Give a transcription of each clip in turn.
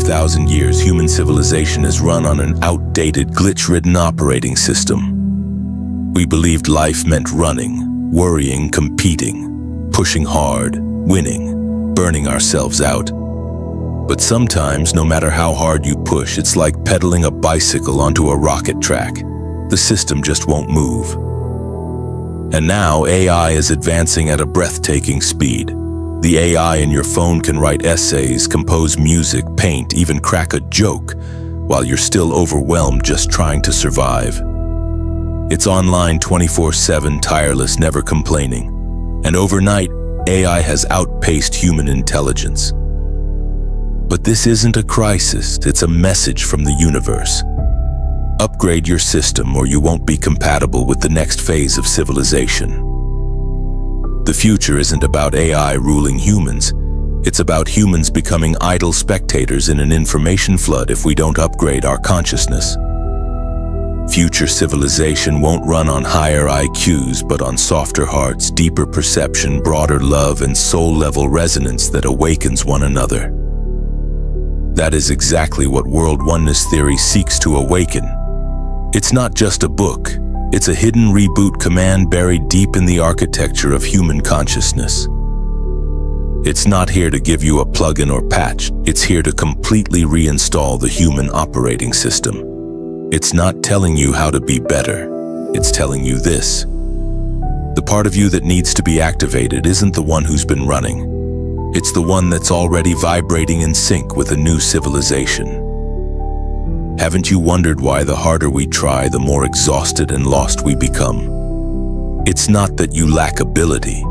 5,000 years, human civilization is run on an outdated, glitch-ridden operating system. We believed life meant running, worrying, competing, pushing hard, winning, burning ourselves out. But sometimes, no matter how hard you push, it's like pedaling a bicycle onto a rocket track. The system just won't move. And now AI is advancing at a breathtaking speed. The AI in your phone can write essays, compose music, paint, even crack a joke, while you're still overwhelmed just trying to survive. It's online 24/7, tireless, never complaining. And overnight, AI has outpaced human intelligence. But this isn't a crisis, it's a message from the universe. Upgrade your system or you won't be compatible with the next phase of civilization. The future isn't about AI ruling humans. It's about humans becoming idle spectators in an information flood if we don't upgrade our consciousness. Future civilization won't run on higher IQs, but on softer hearts, deeper perception, broader love, and soul-level resonance that awakens one another. That is exactly what World Oneness Theory seeks to awaken. It's not just a book, it's a hidden reboot command buried deep in the architecture of human consciousness. It's not here to give you a plugin or patch, it's here to completely reinstall the human operating system. It's not telling you how to be better, it's telling you this. The part of you that needs to be activated isn't the one who's been running. It's the one that's already vibrating in sync with a new civilization. Haven't you wondered why the harder we try, the more exhausted and lost we become? It's not that you lack ability.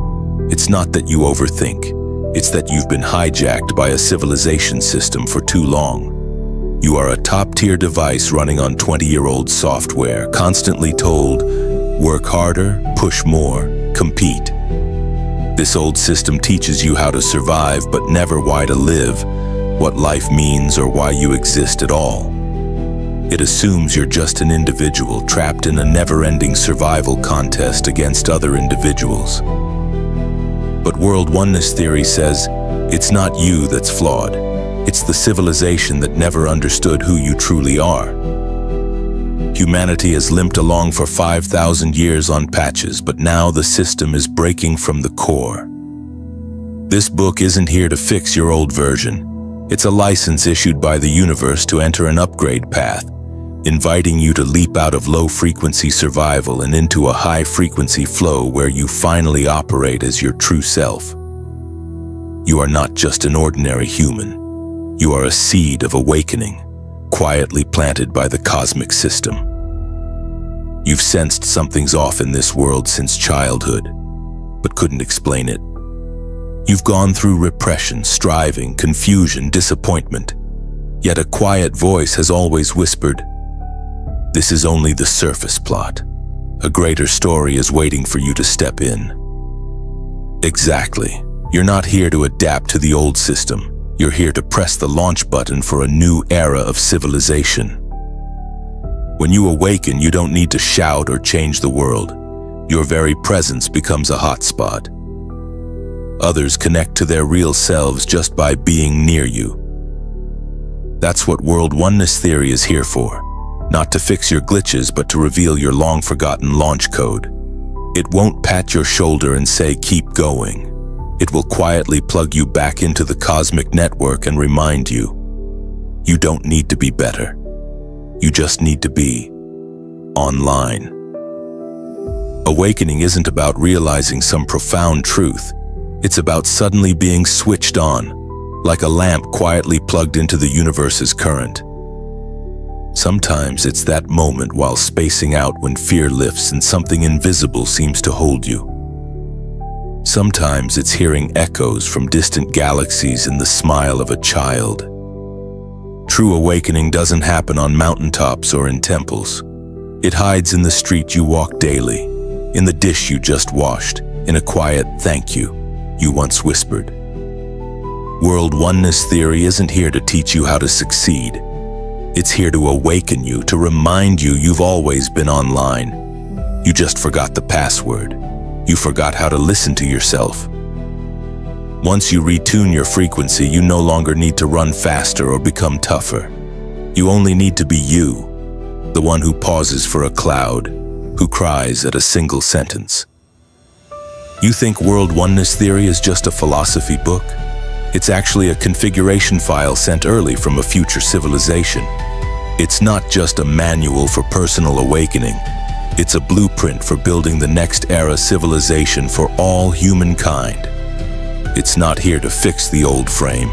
It's not that you overthink. It's that you've been hijacked by a civilization system for too long. You are a top-tier device running on 20-year-old software, constantly told, work harder, push more, compete. This old system teaches you how to survive, but never why to live, what life means, or why you exist at all. It assumes you're just an individual trapped in a never-ending survival contest against other individuals. But World Oneness Theory says, it's not you that's flawed. It's the civilization that never understood who you truly are. Humanity has limped along for 5,000 years on patches, but now the system is breaking from the core. This book isn't here to fix your old version. It's a license issued by the universe to enter an upgrade path, inviting you to leap out of low-frequency survival and into a high-frequency flow where you finally operate as your true self. You are not just an ordinary human. You are a seed of awakening, quietly planted by the cosmic system. You've sensed something's off in this world since childhood, but couldn't explain it. You've gone through repression, striving, confusion, disappointment, yet a quiet voice has always whispered, this is only the surface plot. A greater story is waiting for you to step in. Exactly. You're not here to adapt to the old system. You're here to press the launch button for a new era of civilization. When you awaken, you don't need to shout or change the world. Your very presence becomes a hotspot. Others connect to their real selves just by being near you. That's what World Oneness Theory is here for. Not to fix your glitches, but to reveal your long-forgotten launch code. It won't pat your shoulder and say, keep going. It will quietly plug you back into the cosmic network and remind you, you don't need to be better. You just need to be online. Awakening isn't about realizing some profound truth. It's about suddenly being switched on, like a lamp quietly plugged into the universe's current. Sometimes it's that moment while spacing out when fear lifts and something invisible seems to hold you. Sometimes it's hearing echoes from distant galaxies in the smile of a child. True awakening doesn't happen on mountaintops or in temples. It hides in the street you walk daily, in the dish you just washed, in a quiet thank you once whispered. World Oneness Theory isn't here to teach you how to succeed. It's here to awaken you, to remind you you've always been online. You just forgot the password. You forgot how to listen to yourself. Once you retune your frequency, you no longer need to run faster or become tougher. You only need to be you, the one who pauses for a cloud, who cries at a single sentence. You think World Oneness Theory is just a philosophy book? It's actually a configuration file sent early from a future civilization. It's not just a manual for personal awakening. It's a blueprint for building the next era civilization for all humankind. It's not here to fix the old frame.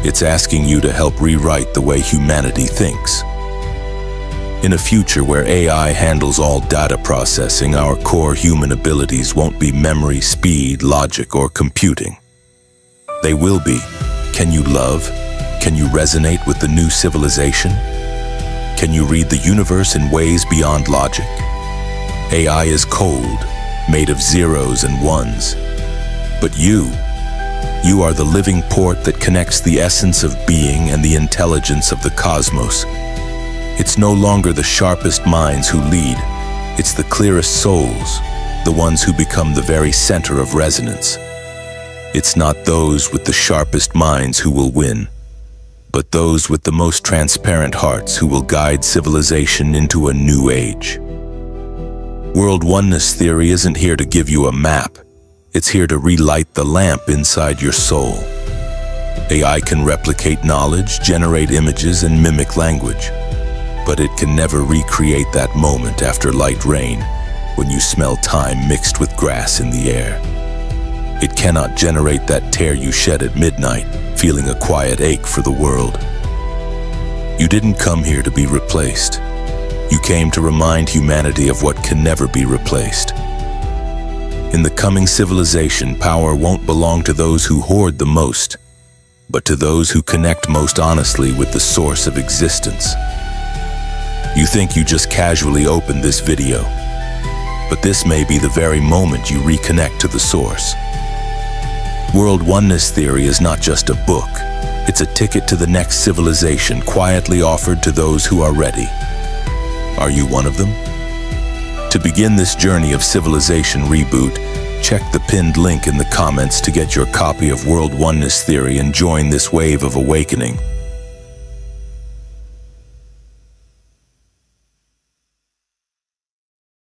It's asking you to help rewrite the way humanity thinks. In a future where AI handles all data processing, our core human abilities won't be memory, speed, logic, or computing. They will be, can you love? Can you resonate with the new civilization? Can you read the universe in ways beyond logic? AI is cold, made of zeros and ones. But you are the living port that connects the essence of being and the intelligence of the cosmos. It's no longer the sharpest minds who lead. It's the clearest souls, the ones who become the very center of resonance. It's not those with the sharpest minds who will win, but those with the most transparent hearts who will guide civilization into a new age. World Oneness Theory isn't here to give you a map. It's here to relight the lamp inside your soul. AI can replicate knowledge, generate images, and mimic language. But it can never recreate that moment after light rain, when you smell thyme mixed with grass in the air. It cannot generate that tear you shed at midnight, feeling a quiet ache for the world. You didn't come here to be replaced. You came to remind humanity of what can never be replaced. In the coming civilization, power won't belong to those who hoard the most, but to those who connect most honestly with the source of existence. You think you just casually opened this video, but this may be the very moment you reconnect to the source. World Oneness Theory is not just a book. It's a ticket to the next civilization, quietly offered to those who are ready. Are you one of them? To begin this journey of civilization reboot, check the pinned link in the comments to get your copy of World Oneness Theory and join this wave of awakening.